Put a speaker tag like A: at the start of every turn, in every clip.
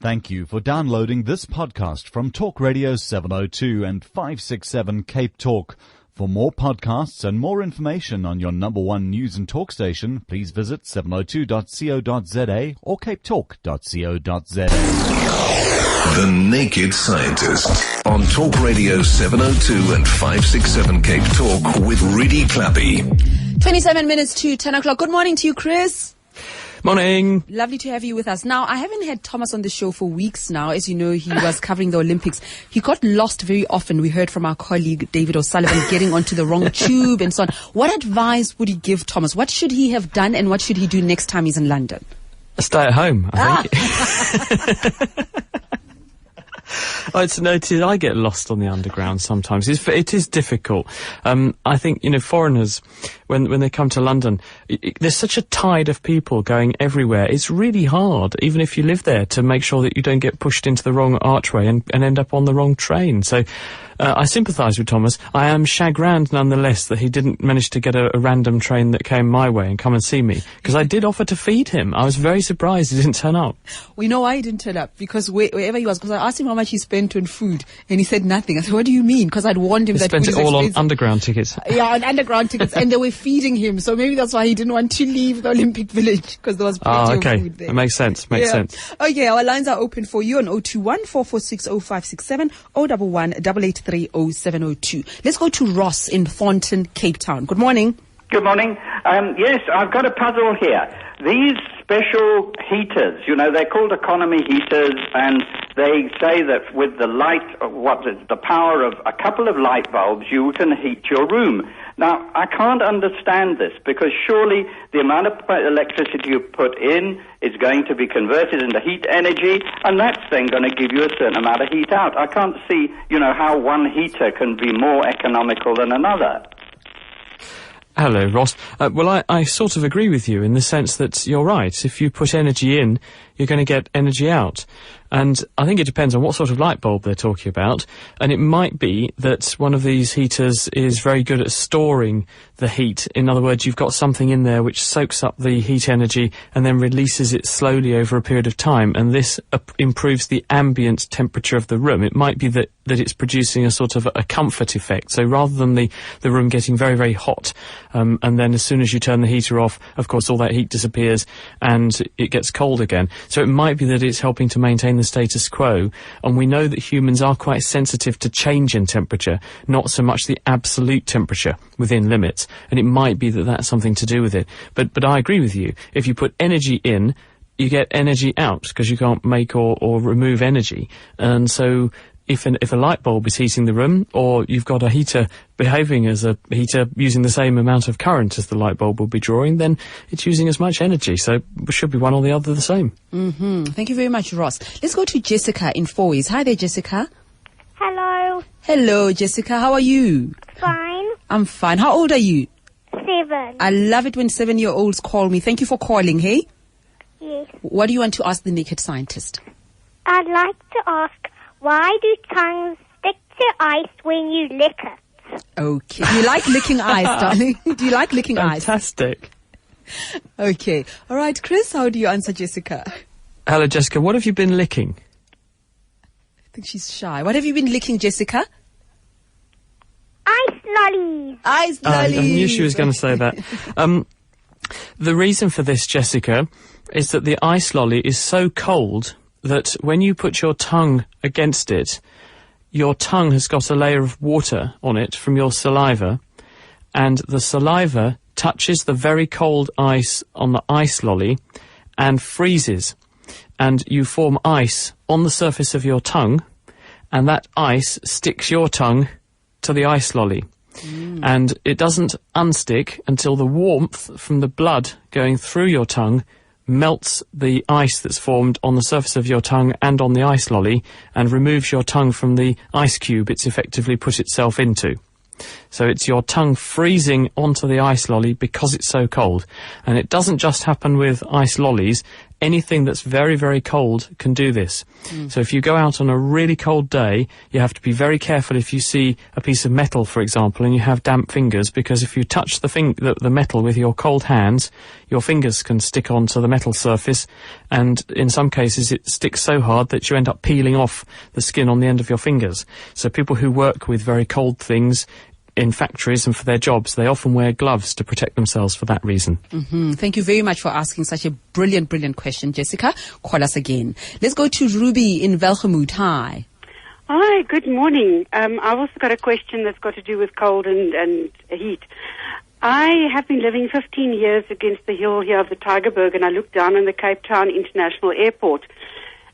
A: Thank you for downloading this podcast from Talk Radio 702 and 567 Cape Talk. For more podcasts and more information on your number one news and talk station, please visit 702.co.za or capetalk.co.za.
B: The Naked Scientist on Talk Radio 702 and 567 Cape Talk with Riddy Clappy.
C: 27 minutes to 10 o'clock. Good morning to you, Chris.
D: Morning.
C: Lovely to have you with us. Now, I haven't had Thomas on the show for weeks now. As you know, he was covering the Olympics. He got lost very often. We heard from our colleague, David O'Sullivan, getting onto the wrong tube and so on. What advice would you give Thomas? What should he have done and what should he do next time he's in London?
D: Stay at home, I think. I get lost on the underground sometimes. It is difficult. I think, foreigners, when they come to London, there's such a tide of people going everywhere. It's really hard, even if you live there, to make sure that you don't get pushed into the wrong archway and end up on the wrong train. So I sympathise with Thomas. I am chagrined, nonetheless, that he didn't manage to get a random train that came my way and come and see me, because I did offer to feed him. I was very surprised he didn't turn up.
C: We know why he didn't turn up, because wherever he was, because I asked him how much he spent on food, and he said nothing. I said, what do you mean? Because I'd warned him
D: he
C: that
D: spent it all on underground tickets.
C: Yeah, on underground tickets, and they were feeding him, so maybe that's why he didn't want to leave the Olympic Village, because there was plenty of food there.
D: That makes sense, sense.
C: Okay, our lines are open for you on 021 446 0567 011 883 0702. Let's go to Ross in Thornton, Cape Town. Good morning.
E: Good morning. Yes, I've got a puzzle here. These special heaters, they're called economy heaters, and they say that with the light, the power of a couple of light bulbs, you can heat your room. Now, I can't understand this, because surely the amount of electricity you put in is going to be converted into heat energy, and that's then going to give you a certain amount of heat out. I can't see, how one heater can be more economical than another.
D: Hello, Ross. Well, I sort of agree with you in the sense that you're right. If you put energy in, you're going to get energy out. And I think it depends on what sort of light bulb they're talking about. And it might be that one of these heaters is very good at storing the heat. In other words, you've got something in there which soaks up the heat energy and then releases it slowly over a period of time. And this improves the ambient temperature of the room. It might be that it's producing a sort of a comfort effect. So rather than the room getting very, very hot, and then as soon as you turn the heater off, of course, all that heat disappears and it gets cold again. So it might be that it's helping to maintain the status quo, and we know that humans are quite sensitive to change in temperature, not so much the absolute temperature within limits, and it might be that that's something to do with it. But I agree with you. If you put energy in, you get energy out, because you can't make or remove energy. And so if a light bulb is heating the room, or you've got a heater behaving as a heater using the same amount of current as the light bulb will be drawing, then it's using as much energy. So it should be one or the other the same.
C: Mm-hmm. Thank you very much, Ross. Let's go to Jessica in Fourways. Hi there, Jessica.
F: Hello.
C: Hello, Jessica. How are you?
F: Fine.
C: I'm fine. How old are you?
F: 7.
C: I love it when 7-year-olds call me. Thank you for calling, hey?
F: Yes.
C: What do you want to ask the naked scientist?
F: I'd like to ask, why do tongues stick to ice when you lick it?
C: Okay. Do you like licking eyes, darling? Do you like licking eyes?
D: Fantastic.
C: Okay. All right, Chris, how do you answer Jessica?
D: Hello, Jessica. What have you been licking?
C: I think she's shy. What have you been licking, Jessica?
F: Ice lollies.
C: Ice lollies.
D: I knew she was going to say that. The reason for this, Jessica, is that the ice lolly is so cold that when you put your tongue against it, your tongue has got a layer of water on it from your saliva, and the saliva touches the very cold ice on the ice lolly and freezes, and you form ice on the surface of your tongue, and that ice sticks your tongue to the ice lolly. And it doesn't unstick until the warmth from the blood going through your tongue melts the ice that's formed on the surface of your tongue and on the ice lolly and removes your tongue from the ice cube it's effectively put itself into. So it's your tongue freezing onto the ice lolly because it's so cold. And it doesn't just happen with ice lollies. anything that's very, very cold can do this. So if you go out on a really cold day, you have to be very careful if you see a piece of metal, for example, and you have damp fingers, because if you touch the metal with your cold hands, your fingers can stick onto the metal surface, and in some cases it sticks so hard that you end up peeling off the skin on the end of your fingers. So people who work with very cold things in factories and for their jobs, they often wear gloves to protect themselves for that reason.
C: Thank you very much for asking such a brilliant question, Jessica. Call us again. Let's go to Ruby in Welgemoot. Hi.
G: Hi, good morning. I've also got a question that's got to do with cold and heat. I have been living 15 years against the hill here of the Tygerberg, and I look down on the Cape Town International Airport.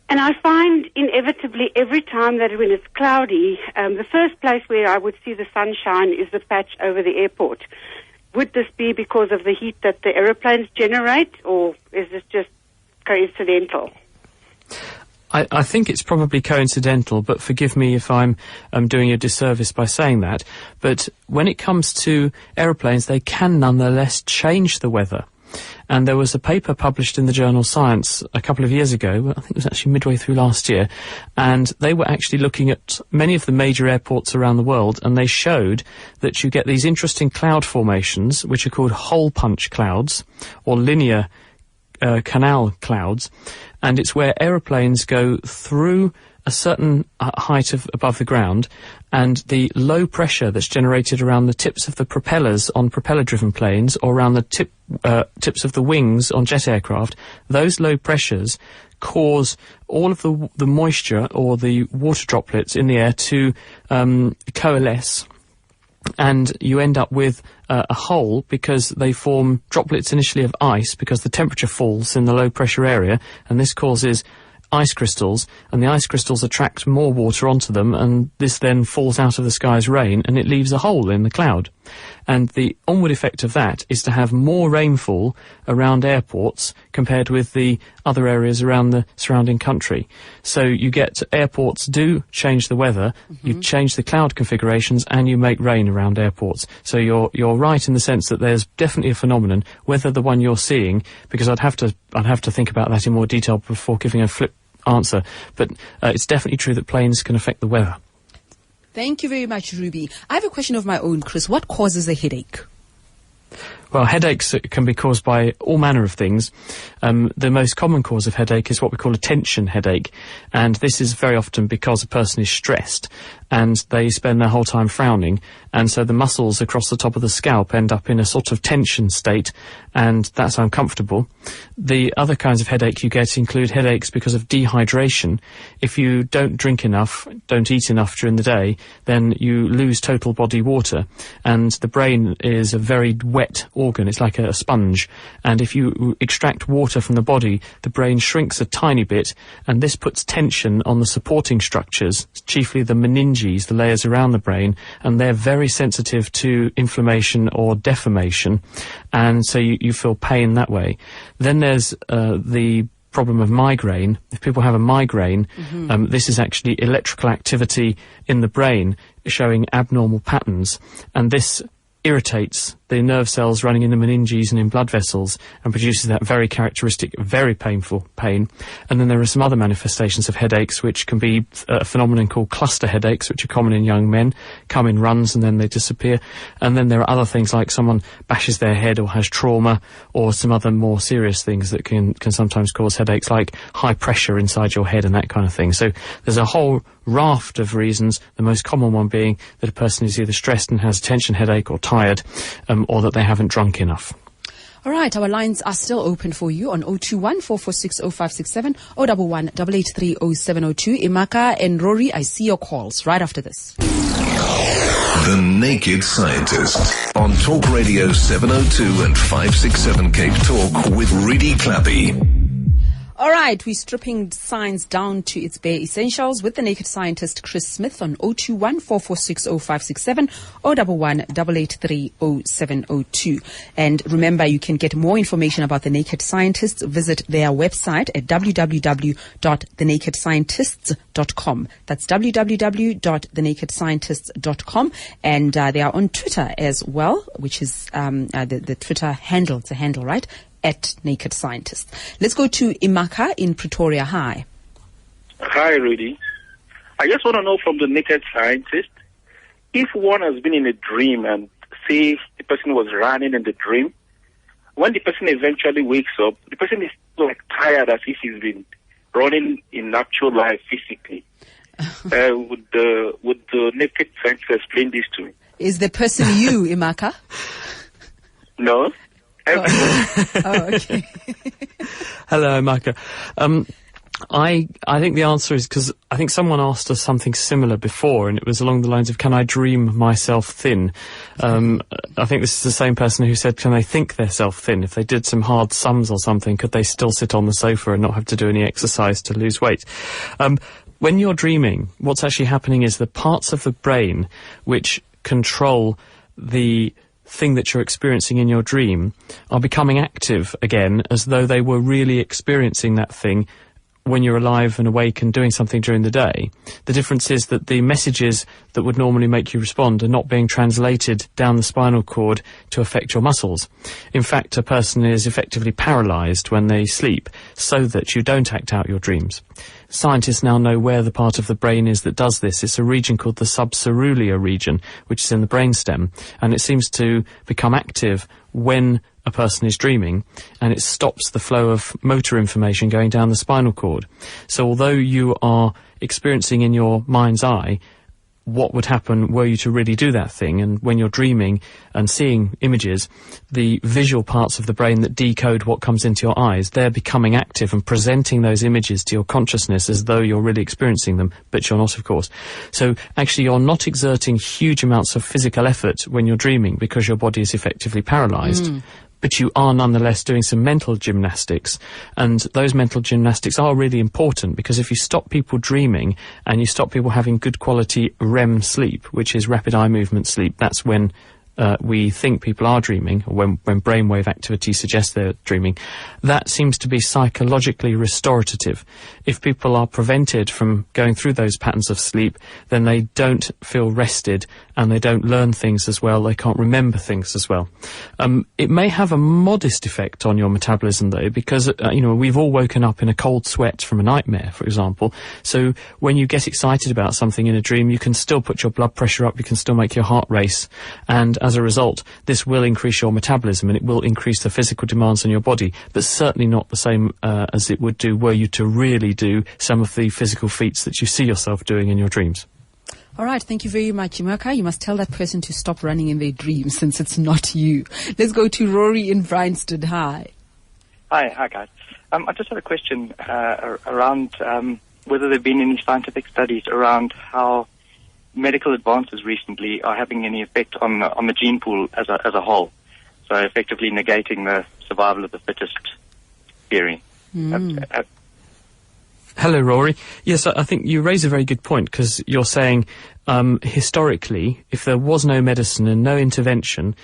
G: And I find inevitably every time that when it's cloudy, the first place where I would see the sunshine is the patch over the airport. Would this be because of the heat that the aeroplanes generate, or is this just coincidental?
D: I think it's probably coincidental, but forgive me if I'm doing a disservice by saying that. But when it comes to aeroplanes, they can nonetheless change the weather. And there was a paper published in the journal Science a couple of years ago, I think it was actually midway through last year, and they were actually looking at many of the major airports around the world, and they showed that you get these interesting cloud formations, which are called hole punch clouds, or linear canal clouds, and it's where aeroplanes go through a certain height above the ground, and the low pressure that's generated around the tips of the propellers on propeller-driven planes, or around the tips of the wings on jet aircraft, those low pressures cause all of the moisture or the water droplets in the air to coalesce, and you end up with a hole because they form droplets initially of ice because the temperature falls in the low pressure area, and this causes ice crystals, and the ice crystals attract more water onto them, and this then falls out of the sky as rain, and it leaves a hole in the cloud. And the onward effect of that is to have more rainfall around airports compared with the other areas around the surrounding country. So you get airports do change the weather, you change the cloud configurations, and you make rain around airports. So you're right in the sense that there's definitely a phenomenon, whether the one you're seeing, because I'd have to think about that in more detail before giving a flip answer, but it's definitely true that planes can affect the weather.
C: Thank you very much, Ruby. I have a question of my own, Chris. What causes a headache?
D: Well, headaches can be caused by all manner of things. The most common cause of headache is what we call a tension headache, and this is very often because a person is stressed and they spend their whole time frowning, and so the muscles across the top of the scalp end up in a sort of tension state, and that's uncomfortable. The other kinds of headache you get include headaches because of dehydration. If you don't drink enough, don't eat enough during the day, then you lose total body water, and the brain is a very wet organ. It's like a sponge, and if you extract water from the body, the brain shrinks a tiny bit, and this puts tension on the supporting structures, chiefly the meninges, the layers around the brain, and they're very sensitive to inflammation or deformation, and so you feel pain that way. Then there's the problem of migraine. If people have a migraine, this is actually electrical activity in the brain showing abnormal patterns, and this irritates the nerve cells running in the meninges and in blood vessels and produces that very characteristic, very painful pain. And then there are some other manifestations of headaches, which can be a phenomenon called cluster headaches, which are common in young men, come in runs and then they disappear. And then there are other things like someone bashes their head or has trauma, or some other more serious things that can sometimes cause headaches, like high pressure inside your head and that kind of thing. So there's a whole raft of reasons, the most common one being that a person is either stressed and has a tension headache, or tired, or that they haven't drunk enough.
C: All right, our lines are still open for you on 021 446 0567, 011 883 0702. Imaka and Rory, I see your calls right after this.
B: The Naked Scientist on Talk Radio 702 and 567 Cape Talk with Rudy Clappy.
C: All right, we're stripping science down to its bare essentials with the Naked Scientist Chris Smith on 021 446 0567, 011 883 0702. And remember, you can get more information about the Naked Scientists. Visit their website at www.thenakedscientists.com. That's www.thenakedscientists.com. And they are on Twitter as well, which is the Twitter handle. It's a handle, right? at Naked Scientist. Let's go to Imaka in Pretoria. Hi.
H: Hi, Rudy. I just want to know from the Naked Scientist, if one has been in a dream and say the person was running in the dream, when the person eventually wakes up, the person is like tired as if he's been running in actual life physically. Would the Naked Scientist explain this to me?
C: Is the person you, Imaka?
H: No.
C: Okay.
D: Hello, Imaka. I think the answer is because I think someone asked us something similar before, and it was along the lines of, can I dream myself thin? I think this is the same person who said, can they think themselves thin? If they did some hard sums or something, could they still sit on the sofa and not have to do any exercise to lose weight? When you're dreaming, what's actually happening is the parts of the brain which control the thing that you're experiencing in your dream are becoming active again, as though they were really experiencing that thing when you're alive and awake and doing something during the day. The difference is that the messages that would normally make you respond are not being translated down the spinal cord to affect your muscles. In fact, a person is effectively paralyzed when they sleep so that you don't act out your dreams. Scientists now know where the part of the brain is that does this. It's a region called the subcerulear region, which is in the brainstem, and it seems to become active when a person is dreaming, and it stops the flow of motor information going down the spinal cord. So although you are experiencing in your mind's eye what would happen were you to really do that thing, and when you're dreaming and seeing images, the visual parts of the brain that decode what comes into your eyes, they're becoming active and presenting those images to your consciousness as though you're really experiencing them, but you're not, of course. So actually you're not exerting huge amounts of physical effort when you're dreaming because your body is effectively paralyzed. But you are nonetheless doing some mental gymnastics, and those mental gymnastics are really important, because if you stop people dreaming and you stop people having good quality REM sleep, which is rapid eye movement sleep, that's when we think people are dreaming, or when brainwave activity suggests they're dreaming, that seems to be psychologically restorative. If people are prevented from going through those patterns of sleep, then they don't feel rested and they don't learn things as well, they can't remember things as well. It may have a modest effect on your metabolism though, because we've all woken up in a cold sweat from a nightmare, for example. So when you get excited about something in a dream, you can still put your blood pressure up, you can still make your heart race, and as a result, this will increase your metabolism and it will increase the physical demands on your body, but certainly not the same as it would do were you to really do some of the physical feats that you see yourself doing in your dreams.
C: All right, thank you very much, Imaka. You must tell that person to stop running in their dreams since it's not you. Let's go to Rory in Bryanston. Hi.
I: Hi guys. I just had a question around whether there have been any scientific studies around how medical advances recently are having any effect on the gene pool as a whole. So effectively negating the survival of the fittest theory.
D: Hello, Rory. Yes, I think you raise a very good point, because you're saying historically, if there was no medicine and no intervention,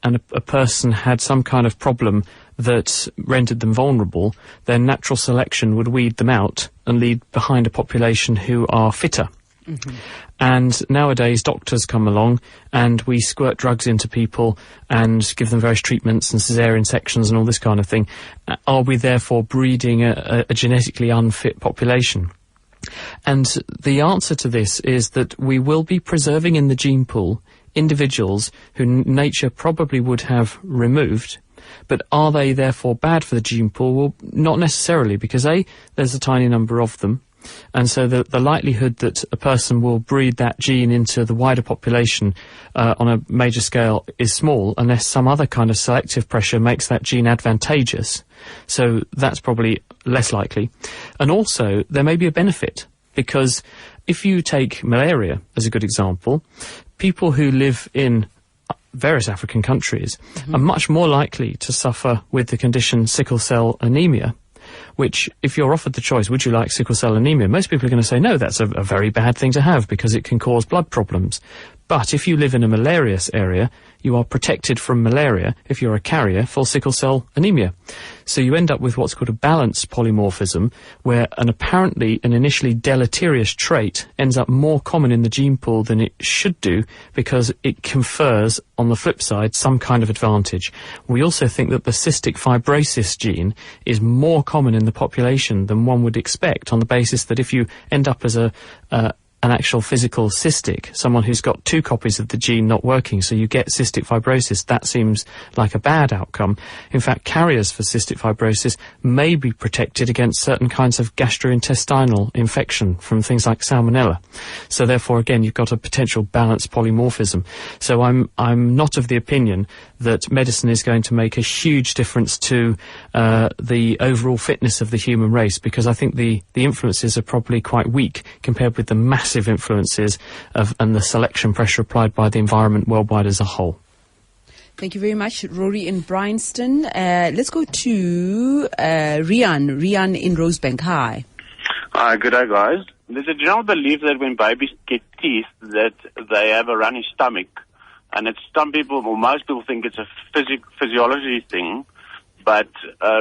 D: and a person had some kind of problem that rendered them vulnerable, then natural selection would weed them out and leave behind a population who are fitter. And nowadays doctors come along and we squirt drugs into people and give them various treatments and caesarean sections and all this kind of thing. Are we therefore breeding a genetically unfit population? And the answer to this is that we will be preserving in the gene pool individuals who nature probably would have removed. But are they therefore bad for the gene pool? Well, not necessarily, because there's a tiny number of them. And so the likelihood that a person will breed that gene into the wider population on a major scale is small, unless some other kind of selective pressure makes that gene advantageous. So that's probably less likely. And also, there may be a benefit, because if you take malaria as a good example, people who live in various African countries are much more likely to suffer with the condition sickle cell anemia, which, if you're offered the choice, would you like sickle cell anemia? Most people are going to say, no, that's a very bad thing to have because it can cause blood problems. But if you live in a malarious area, you are protected from malaria if you're a carrier for sickle cell anemia. So you end up with what's called a balanced polymorphism, where an initially deleterious trait ends up more common in the gene pool than it should do, because it confers, on the flip side, some kind of advantage. We also think that the cystic fibrosis gene is more common in the population than one would expect, on the basis that if you end up as an actual physical cystic, someone who's got 2 copies of the gene not working, so you get cystic fibrosis, that seems like a bad outcome. In fact, carriers for cystic fibrosis may be protected against certain kinds of gastrointestinal infection from things like salmonella. So therefore, again, you've got a potential balanced polymorphism. So I'm not of the opinion that medicine is going to make a huge difference to the overall fitness of the human race, because I think the influences are probably quite weak compared with the massive influences and the selection pressure applied by the environment worldwide as a whole.
C: Thank you very much, Rory in Bryanston. Let's go to Rian. Rian in Rosebank. Hi.
J: Hi, good day, guys. There's a general belief that when babies get teeth, that they have a runny stomach. And it's some people, or most people, think it's a physiology thing. But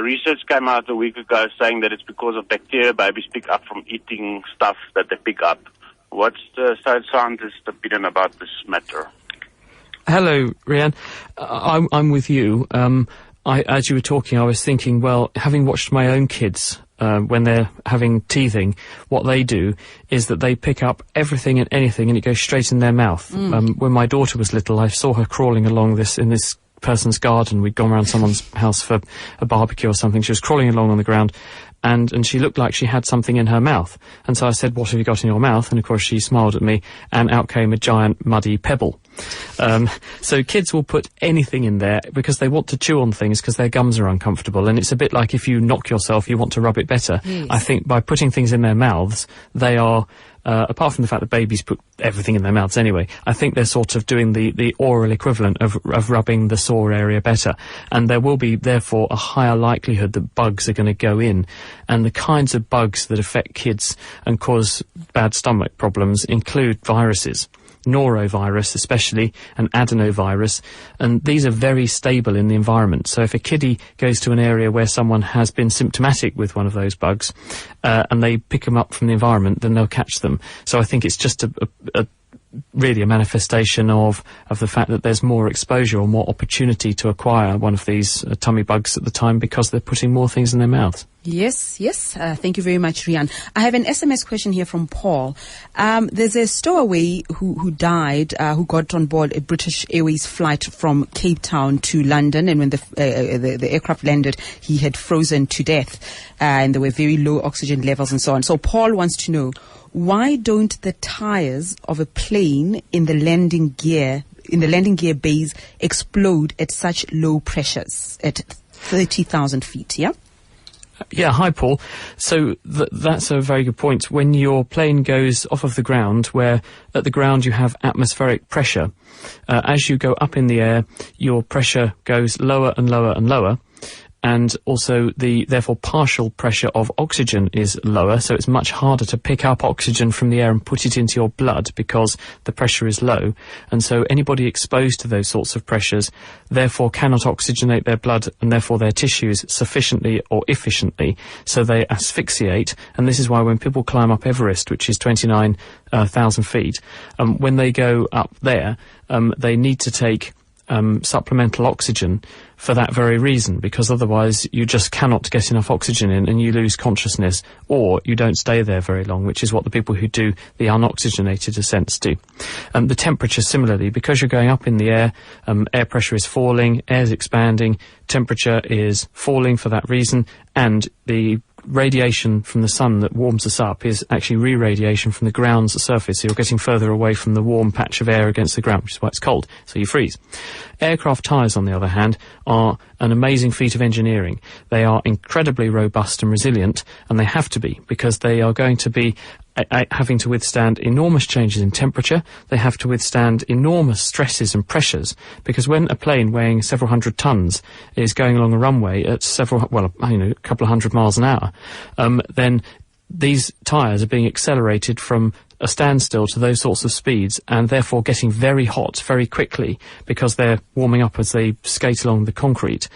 J: research came out a week ago saying that it's because of bacteria babies pick up from eating stuff that they pick up. What's the scientist's opinion about this matter?
D: Hello, Rian. I'm with you. As you were talking, I was thinking, well, having watched my own kids when they're having teething, what they do is that they pick up everything and anything and it goes straight in their mouth. When my daughter was little, I saw her crawling along in this person's garden. We'd gone around someone's house for a barbecue or something. She was crawling along on the ground, and she looked like she had something in her mouth. And so I said, "What have you got in your mouth?" And of course she smiled at me, and out came a giant muddy pebble. So kids will put anything in there because they want to chew on things because their gums are uncomfortable, and it's a bit like if you knock yourself, you want to rub it better. Yes. I think by putting things in their mouths, they are apart from the fact that babies put everything in their mouths anyway, I think they're sort of doing the oral equivalent of rubbing the sore area better. And there will be, therefore, a higher likelihood that bugs are going to go in. And the kinds of bugs that affect kids and cause bad stomach problems include viruses. Norovirus especially, and adenovirus, and these are very stable in the environment. So if a kiddie goes to an area where someone has been symptomatic with one of those bugs, and they pick them up from the environment, then they'll catch them. So I think it's just really a manifestation of the fact that there's more exposure or more opportunity to acquire one of these tummy bugs at the time because they're putting more things in their mouths.
C: Yes. Thank you very much, Rian. I have an SMS question here from Paul. There's a stowaway who died, who got on board a British Airways flight from Cape Town to London, and when the aircraft landed, he had frozen to death, and there were very low oxygen levels and so on. So Paul wants to know, why don't the tyres of a plane in the landing gear bays explode at such low pressures at 30,000 feet? Yeah.
D: Yeah, hi Paul. So that's a very good point. When your plane goes off of the ground, where at the ground you have atmospheric pressure, as you go up in the air, your pressure goes lower and lower and lower. And also therefore partial pressure of oxygen is lower, so it's much harder to pick up oxygen from the air and put it into your blood because the pressure is low. And so anybody exposed to those sorts of pressures therefore cannot oxygenate their blood and therefore their tissues sufficiently or efficiently, so they asphyxiate. And this is why when people climb up Everest, which is 29,000 feet, when they go up there, they need to take supplemental oxygen for that very reason, because otherwise you just cannot get enough oxygen in and you lose consciousness, or you don't stay there very long, which is what the people who do the unoxygenated ascents do. The temperature similarly, because you're going up in the air, air pressure is falling, air's expanding, temperature is falling for that reason, and the radiation from the sun that warms us up is actually re-radiation from the ground's surface, so you're getting further away from the warm patch of air against the ground, which is why it's cold, so you freeze. Aircraft tyres, on the other hand, are an amazing feat of engineering. They are incredibly robust and resilient, and they have to be, because they are going to be having to withstand enormous changes in temperature. They have to withstand enormous stresses and pressures, because when a plane weighing several hundred tons is going along a runway at a couple of hundred miles an hour, then these tyres are being accelerated from a standstill to those sorts of speeds, and therefore getting very hot very quickly because they're warming up as they skate along the concrete,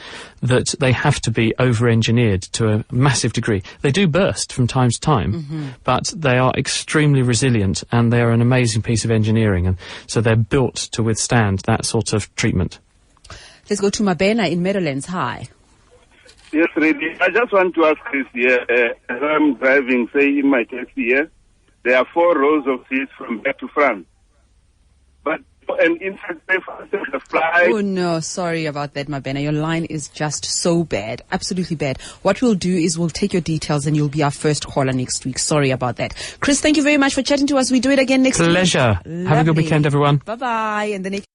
D: that they have to be over-engineered to a massive degree. They do burst from time to time, but they are extremely resilient, and they are an amazing piece of engineering, and so they're built to withstand that sort of treatment.
C: Let's go to Mabena in Meadowlands. Hi.
K: Yes, Reddy. I just want to ask Chris here, as I'm driving, say, in my taxi here, there are 4 rows of seats from back to front. But, and inside, the fly...
C: Oh, no, sorry about that, Mabena. Your line is just so bad, absolutely bad. What we'll do is we'll take your details and you'll be our first caller next week. Sorry about that. Chris, thank you very much for chatting to us. We do it again next week.
D: Pleasure. Have a good weekend, everyone.
C: Bye-bye. And the next